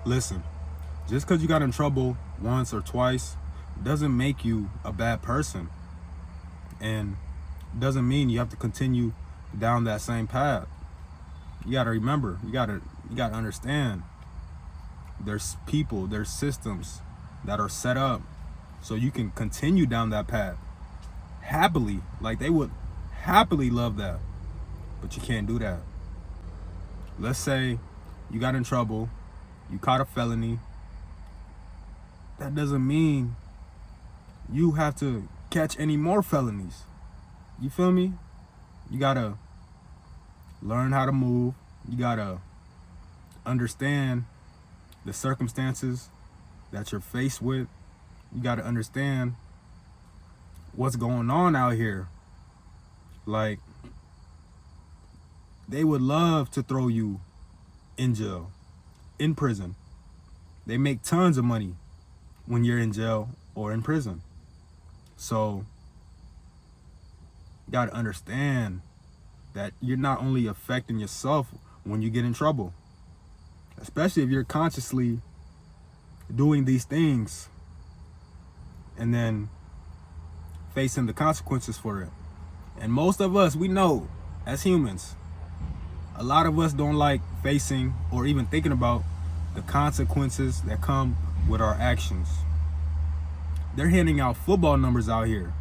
Listen, just because you got in trouble once or twice doesn't make you a bad person, and doesn't mean you have to continue down that same path. You got to remember, you got to understand, there's people, there's systems that are set up so you can continue down that path happily. Like, they would happily love that, but you can't do that. Let's say you got in trouble, you caught a felony. That doesn't mean you have to catch any more felonies. You feel me? You gotta learn how to move. You gotta understand the circumstances that you're faced with. You gotta understand what's going on out here. Like, they would love to throw you in jail, in prison. They make tons of money when you're in jail or in prison. So you gotta understand that you're not only affecting yourself when you get in trouble, especially if you're consciously doing these things and then facing the consequences for it. And most of us, we know, as humans, a lot of us don't like facing or even thinking about the consequences that come with our actions. They're handing out football numbers out here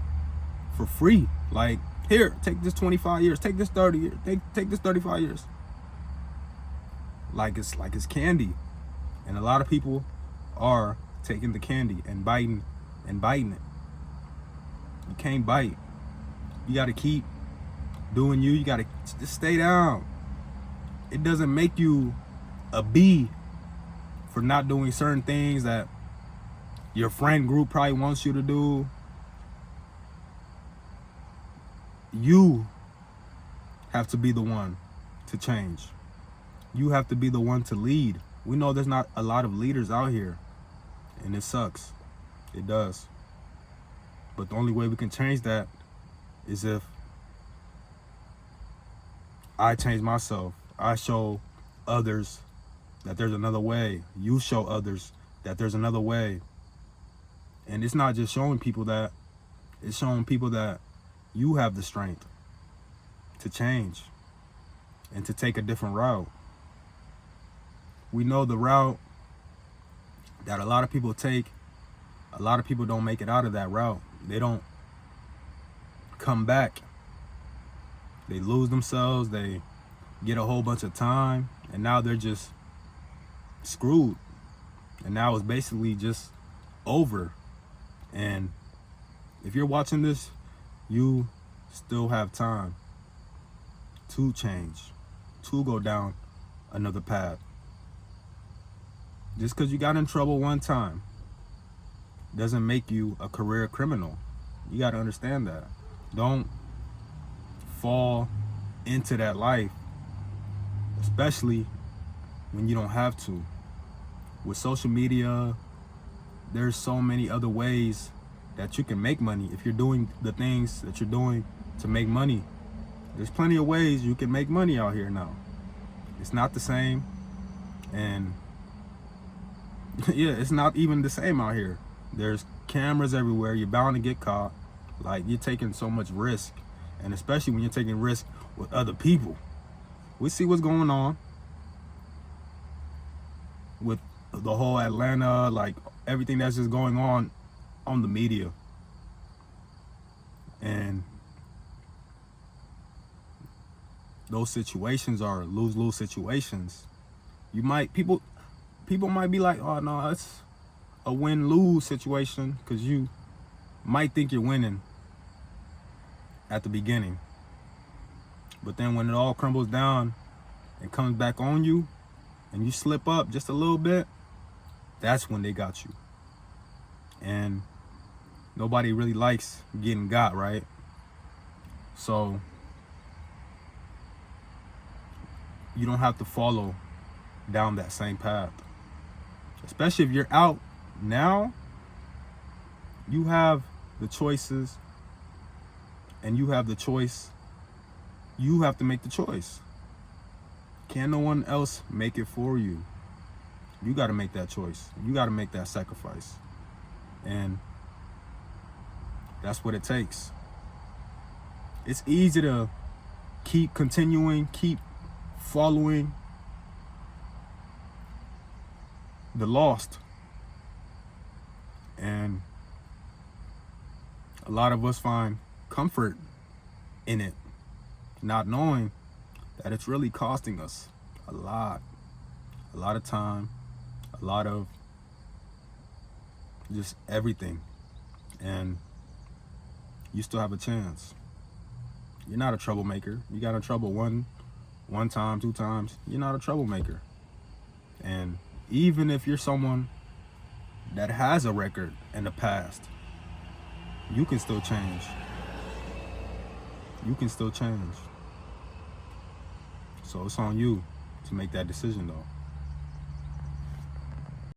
for free. Like, here, take this 25 years, take this 30 years, take this 35 years. Like it's candy. And a lot of people are taking the candy and biting it. You can't bite. You gotta keep doing you. You gotta just stay down. It doesn't make you a B for not doing certain things that your friend group probably wants you to do. You have to be the one to change. You have to be the one to lead. We know there's not a lot of leaders out here, and it sucks. It does. But the only way we can change that is if I change myself. I show others that there's another way. You show others that there's another way. And it's not just showing people that, it's showing people that you have the strength to change and to take a different route. We know the route that a lot of people take. A lot of people don't make it out of that route. They don't come back. They lose themselves. They get a whole bunch of time, and now they're just screwed. And now it's basically just over. And if you're watching this, you still have time to change, to go down another path. Just because you got in trouble one time doesn't make you a career criminal. You got to understand that. Don't fall into that life, especially when you don't have to. With social media, there's so many other ways that you can make money. If you're doing the things that you're doing to make money, there's plenty of ways you can make money out here now. It's not the same, and yeah, it's not even the same out here. There's cameras everywhere. You're bound to get caught. Like, you're taking so much risk, and especially when you're taking risk with other people. We see what's going on with the whole Atlanta, like everything that's just going on the media. And those situations are lose-lose situations. People might be like, oh no, it's a win-lose situation, because you might think you're winning at the beginning. But then when it all crumbles down and comes back on you, and you slip up just a little bit, that's when they got you. And nobody really likes getting got, right? So you don't have to follow down that same path. Especially if you're out now, you have the choices, and you have the choice. You have to make the choice. Can no one else make it for you? You got to make that choice. You got to make that sacrifice. And that's what it takes. It's easy to keep continuing, keep following the lost. And a lot of us find comfort in it, not knowing that it's really costing us a lot of time, a lot of just everything. And you still have a chance. You're not a troublemaker. You got in trouble one time, 2 times. You're not a troublemaker. And even if you're someone that has a record in the past, you can still change. You can still change. So it's on you to make that decision, though.